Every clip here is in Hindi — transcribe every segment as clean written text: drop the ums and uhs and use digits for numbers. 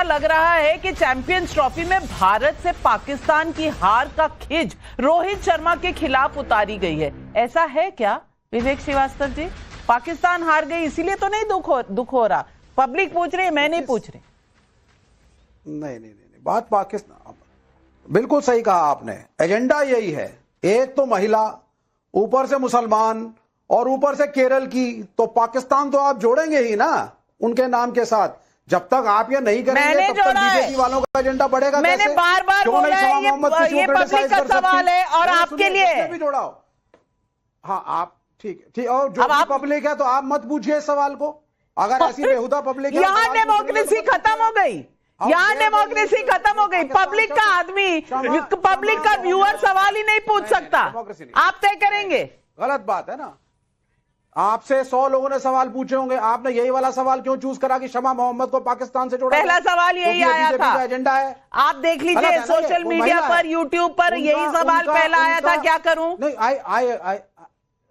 लग रहा है कि चैंपियंस ट्रॉफी में भारत से पाकिस्तान की हार का खिज रोहित शर्मा के खिलाफ उतारी गई है। ऐसा है क्या विवेक श्रीवास्तव जी? पाकिस्तान हार गई इसीलिए तो नहीं दुख हो रहा? पब्लिक पूछ रही है, मैं नहीं पूछ रही। नहीं, बात पाकिस्तान, बिल्कुल सही कहा आपने। एजेंडा यही है, एक तो महिला, ऊपर से मुसलमान और ऊपर से केरल की, तो पाकिस्तान तो आप जोड़ेंगे ही ना उनके नाम के साथ। जब तक आप ये नहीं करेंगे तब तक बीजेपी वालों का एजेंडा बढ़ेगा। मैंने बार बार बोला है ये पब्लिक का सवाल है और आपके लिए भी जोड़ा हो। हाँ, आप ठीक और जो भी पब्लिक है तो आप मत पूछिए इस सवाल को। अगर ऐसी बेहुदा पब्लिक है, यहाँ डेमोक्रेसी खत्म हो गई, यहाँ डेमोक्रेसी खत्म हो गई। पब्लिक का आदमी, पब्लिक का व्यूअर सवाल ही नहीं पूछ सकता, आप तय करेंगे। गलत बात है ना। आपसे 100 लोगों ने सवाल पूछे होंगे, आपने यही वाला सवाल क्यों चूज करा कि शमा मोहम्मद को पाकिस्तान से जोड़ा? पहला सवाल यही आया था, एजेंडा है। आप देख लीजिए सोशल मीडिया पर, यूट्यूब पर यही सवाल पहला आया था। क्या करूं? नहीं,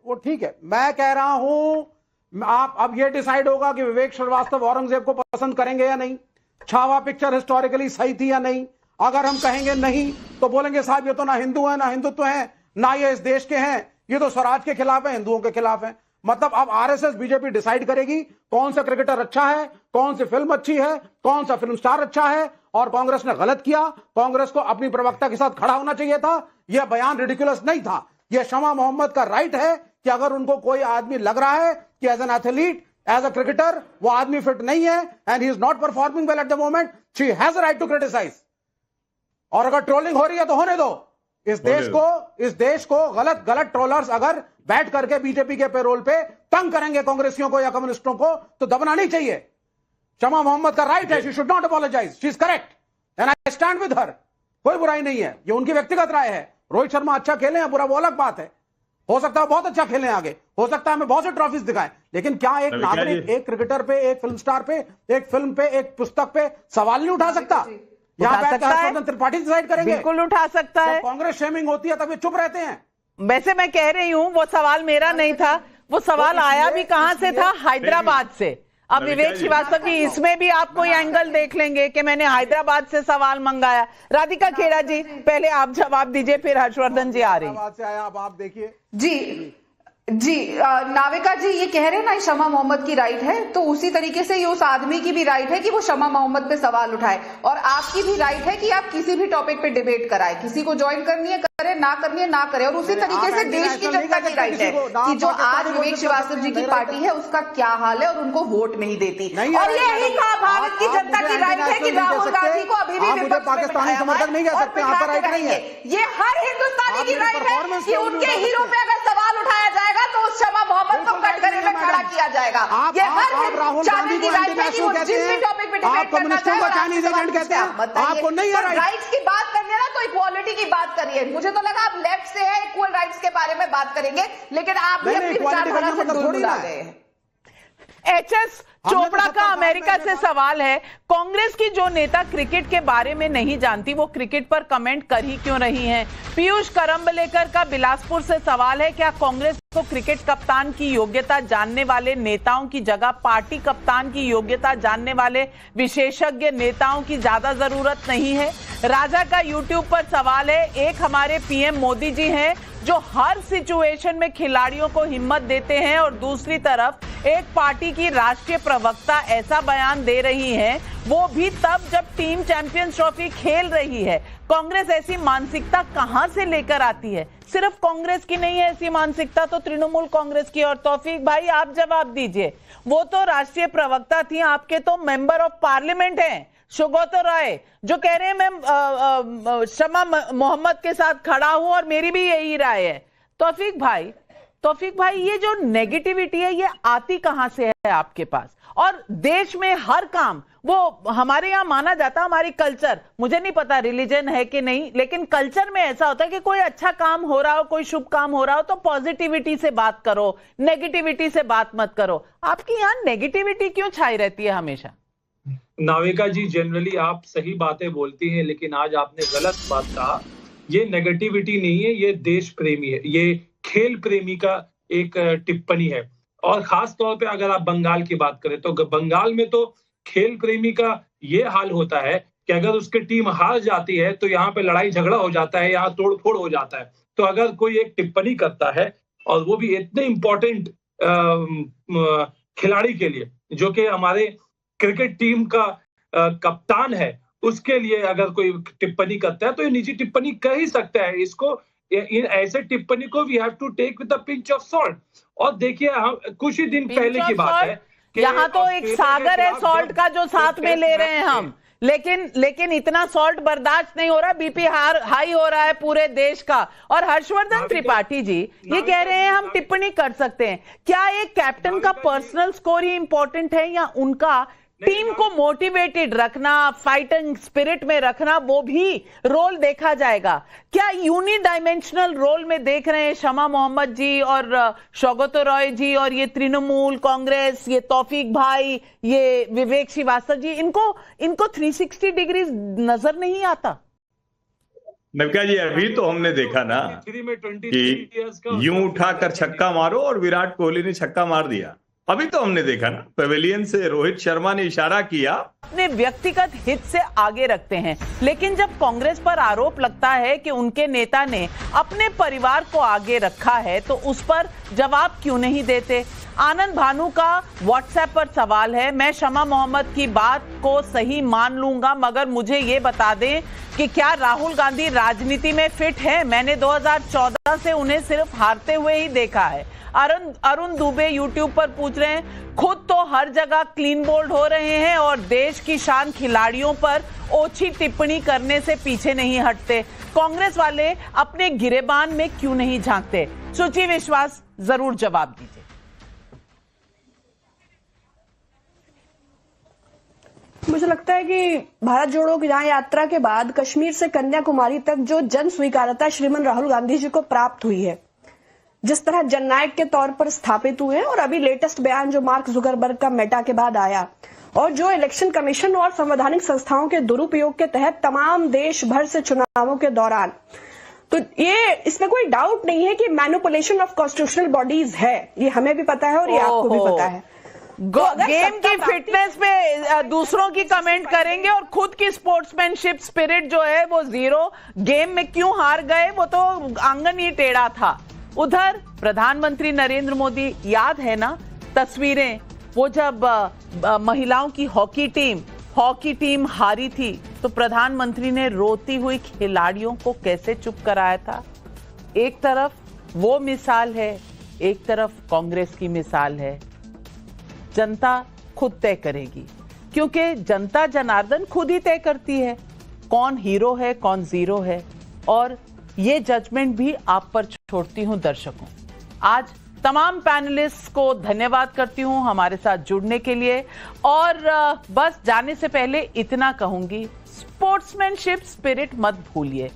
वो ठीक है, मैं कह रहा हूं आप अब ये डिसाइड होगा कि विवेक श्रीवास्तव औरंगजेब को पसंद करेंगे या नहीं, छावा पिक्चर हिस्टोरिकली सही थी या नहीं। अगर हम कहेंगे नहीं तो बोलेंगे साहब ये तो ना हिंदू है ना हिंदुत्व है, ना ये इस देश के हैं, ये तो स्वराज के खिलाफ है, हिंदुओं के खिलाफ है। मतलब अब आरएसएस बीजेपी डिसाइड करेगी कौन सा क्रिकेटर अच्छा है, कौन सी फिल्म अच्छी है, कौन सा फिल्म स्टार अच्छा है। और कांग्रेस ने गलत किया, कांग्रेस को अपनी प्रवक्ता के साथ खड़ा होना चाहिए था। यह बयान रिडिकुलस नहीं था। यह शमा मोहम्मद का राइट है कि अगर उनको कोई आदमी लग रहा है कि as an athlete, as a cricketer वो आदमी फिट नहीं है and he is not performing well at the moment, she has a right to criticise. और अगर ट्रोलिंग हो रही है तो होने दो। इस देश को गलत ट्रोलर्स अगर बैठ करके बीजेपी के पेरोल पे तंग करेंगे कांग्रेसियों को या कम्युनिस्टों को तो दबना नहीं चाहिए। शमा मोहम्मद का राइट है, she should not apologise, she is correct and I stand with her. कोई बुराई नहीं है, ये उनकी व्यक्तिगत राय है। रोहित शर्मा अच्छा खेले या बुरा वो अलग बात है, हो सकता है बहुत अच्छा खेलें आगे, हो सकता है हमें बहुत से ट्रॉफीज दिखाएं, लेकिन क्या एक नागरिक एक क्रिकेटर पे, एक फिल्म स्टार पे, एक फिल्म पे, एक पुस्तक पे सवाल नहीं उठा सकता? यहाँ बैठकर हर्षवर्धन त्रिपाठी डिसाइड करेंगे? बिल्कुल उठा सकता है। कांग्रेस शेमिंग होती है तब ये चुप रहते हैं। वैसे मैं कह रही हूँ वो सवाल मेरा नहीं था, वो सवाल आया भी कहां से था? हैदराबाद से। अब विवेक श्रीवास्तव जी इसमें भी आप कोई एंगल देख लेंगे कि मैंने हैदराबाद से सवाल मंगाया। राधिका खेड़ा जी पहले आप जवाब दीजिए, फिर हर्षवर्धन जी आ रही। हैदराबाद से आया, अब आप देखिए। जी नाविका जी ये कह रहे हैं ना शमा मोहम्मद की राइट है, तो उसी तरीके से ये उस आदमी की भी राइट है कि वो शमा मोहम्मद पे सवाल उठाए, और आपकी भी राइट है कि आप किसी भी टॉपिक पे डिबेट कराए, किसी को ज्वाइन करनी है करे, ना करनी है ना करे। और उसी तरीके से देश की जनता की राइट है कि जो आज विवेक श्रीवास्तव जी की पार्टी है उसका क्या हाल है और उनको वोट नहीं देती। और यही कहा भारत की जनता की राइट है कि राहुल गांधी को अभी भी पाकिस्तानी समर्थक नहीं कह सकते, आपका राइट नहीं है। ये हर हिंदुस्तानी की राइट है कि उनके हीरो पे अगर सवाल उठाया जाएगा तो उस शमा मोहम्मद को कटघरे में खड़ा किया जाएगा। ये हर राहुल गांधी को एंटी नेशनल कहते हैं, आप कम्युनिस्टों को चाइनीज एजेंट कहते हैं, आपको नहीं है राइट्स की बात करनी है ना तो इक्वालिटी की बात करिए। मुझे तो लगा आप लेफ्ट से है, इक्वल राइट्स के बारे में बात करेंगे, लेकिन आप भी अपनी विचारधारा से दूर आ गए हैं। एचएस चोपड़ा का अमेरिका से सवाल है, कांग्रेस की जो नेता क्रिकेट के बारे में नहीं जानती वो क्रिकेट पर कमेंट कर ही क्यों रही हैं? पीयूष करंबलेकर का बिलासपुर से सवाल है, क्या कांग्रेस को क्रिकेट कप्तान की योग्यता जानने वाले नेताओं की जगह पार्टी कप्तान की योग्यता जानने वाले विशेषज्ञ नेताओं की ज्यादा जरूरत नहीं है? राजा का यूट्यूब पर सवाल है, एक हमारे पीएम मोदी जी हैं जो हर सिचुएशन में खिलाड़ियों को हिम्मत देते हैं और दूसरी तरफ एक पार्टी की राष्ट्रीय प्रवक्ता ऐसा बयान दे रही हैं, वो भी तब जब टीम चैंपियंस ट्रॉफी खेल रही है। कांग्रेस ऐसी मानसिकता कहां से लेकर आती है? सिर्फ कांग्रेस की नहीं है ऐसी मानसिकता, तो तृणमूल कांग्रेस की। और तौफीक भाई आप जवाब दीजिए, वो तो राष्ट्रीय प्रवक्ता थी, आपके तो मेंबर ऑफ पार्लियामेंट हैं सुगौतो राय, जो कह रहे हैं मैं शमा मोहम्मद के साथ खड़ा हूं और मेरी भी यही राय है। तौफीक भाई ये जो नेगेटिविटी है ये आती कहां से है आपके पास? और देश में हर काम, वो हमारे यहां माना जाता है, हमारी कल्चर, मुझे नहीं पता रिलीजन है कि नहीं, लेकिन कल्चर में ऐसा होता है कि कोई अच्छा काम हो रहा हो, कोई शुभ काम हो रहा हो तो पॉजिटिविटी से बात करो, नेगेटिविटी से बात मत करो। आपकी यहां नेगेटिविटी क्यों छाई रहती है हमेशा? नाविका जी जनरली आप सही बातें बोलती हैं, लेकिन आज आपने गलत बात कहा। ये नेगेटिविटी नहीं है, ये देश प्रेमी है, ये खेल प्रेमी का एक टिप्पणी है। और खास तौर पे अगर आप बंगाल की बात करें तो बंगाल में तो खेल प्रेमी का ये हाल होता है कि अगर उसकी टीम हार जाती है तो यहाँ पे लड़ाई झगड़ा हो जाता है, यहाँ तोड़फोड़ हो जाता है। तो अगर कोई एक टिप्पणी करता है और वो भी इतने इंपॉर्टेंट खिलाड़ी के लिए, जो कि हमारे क्रिकेट टीम का कप्तान है, उसके लिए अगर कोई टिप्पणी करता है तो ये निजी टिप्पणी कर ही सकता है। इसको ऐसे टिप्पणी को we have to take with a pinch of salt. और देखिए, हम कुछ ही दिन पहले की बात है कि यहाँ तो एक सागर है सॉल्ट का जो साथ में ले रहे हैं हम, लेकिन इतना सॉल्ट बर्दाश्त नहीं हो रहा, बीपी हाई हो रहा है पूरे देश का। और हर्षवर्धन त्रिपाठी जी ये कह रहे हैं हम टिप्पणी कर सकते हैं। क्या एक कैप्टन का पर्सनल स्कोर ही इंपॉर्टेंट है या उनका टीम को मोटिवेटेड रखना, फाइटिंग स्पिरिट में रखना, वो भी रोल देखा जाएगा? क्या यूनिडायमेंशनल रोल में देख रहे हैं शमा मोहम्मद जी और सौगतो रॉय जी और ये तृणमूल कांग्रेस, ये तौफीक भाई, ये विवेक श्रीवास्तव जी, इनको 360 डिग्री नजर नहीं आता? नविका जी, अभी तो हमने देखा ना कि यूं उठाकर छक्का मारो और विराट कोहली ने छक्का मार दिया। अभी तो हमने देखा ना, पवेलियन से रोहित शर्मा ने इशारा किया। अपने व्यक्तिगत हित से आगे रखते हैं, लेकिन जब कांग्रेस पर आरोप लगता है कि उनके नेता ने अपने परिवार को आगे रखा है तो उस पर जवाब क्यों नहीं देते? आनंद भानु का व्हाट्सएप पर सवाल है, मैं शमा मोहम्मद की बात को सही मान लूंगा, मगर मुझे ये बता दें कि क्या राहुल गांधी राजनीति में फिट है? मैंने 2014 से उन्हें सिर्फ हारते हुए ही देखा है। अरुण दुबे यूट्यूब पर पूछ रहे हैं, खुद तो हर जगह क्लीन बोल्ड हो रहे हैं और देश की शान खिलाड़ियों पर ओछी टिप्पणी करने से पीछे नहीं हटते, कांग्रेस वाले अपने गिरेबान में क्यों नहीं झांकते? सुचि विश्वास जरूर जवाब दीजिए। मुझे लगता है कि भारत जोड़ो की यात्रा के बाद कश्मीर से कन्याकुमारी तक जो जन स्वीकार्यता श्रीमान राहुल गांधी जी को प्राप्त हुई है, जिस तरह जननायक के तौर पर स्थापित हुए हैं, और अभी लेटेस्ट बयान जो मार्क जुकरबर्ग का मेटा के बाद आया, और जो इलेक्शन कमीशन और संवैधानिक संस्थाओं के दुरुपयोग के तहत तमाम देश भर से चुनावों के दौरान, तो ये इसमें कोई डाउट नहीं है कि मैनिपुलेशन ऑफ कॉन्स्टिट्यूशनल बॉडीज है, ये हमें भी पता है और ये आपको भी पता है। गेम की फिटनेस पे दूसरों की कमेंट करेंगे और खुद की स्पोर्ट्समैनशिप स्पिरिट जो है वो जीरो। गेम में क्यों हार गए, वो तो आंगन ही टेढ़ा था। उधर प्रधानमंत्री नरेंद्र मोदी, याद है ना तस्वीरें, वो जब महिलाओं की हॉकी टीम हारी थी तो प्रधानमंत्री ने रोती हुई खिलाड़ियों को कैसे चुप कराया था। एक तरफ वो मिसाल है, एक तरफ कांग्रेस की मिसाल है। जनता खुद तय करेगी, क्योंकि जनता जनार्दन खुद ही तय करती है कौन हीरो है कौन जीरो है, और ये जजमेंट भी आप पर छोड़ती हूं दर्शकों। आज तमाम पैनलिस्ट को धन्यवाद करती हूं हमारे साथ जुड़ने के लिए, और बस जाने से पहले इतना कहूंगी, स्पोर्ट्समैनशिप स्पिरिट मत भूलिए।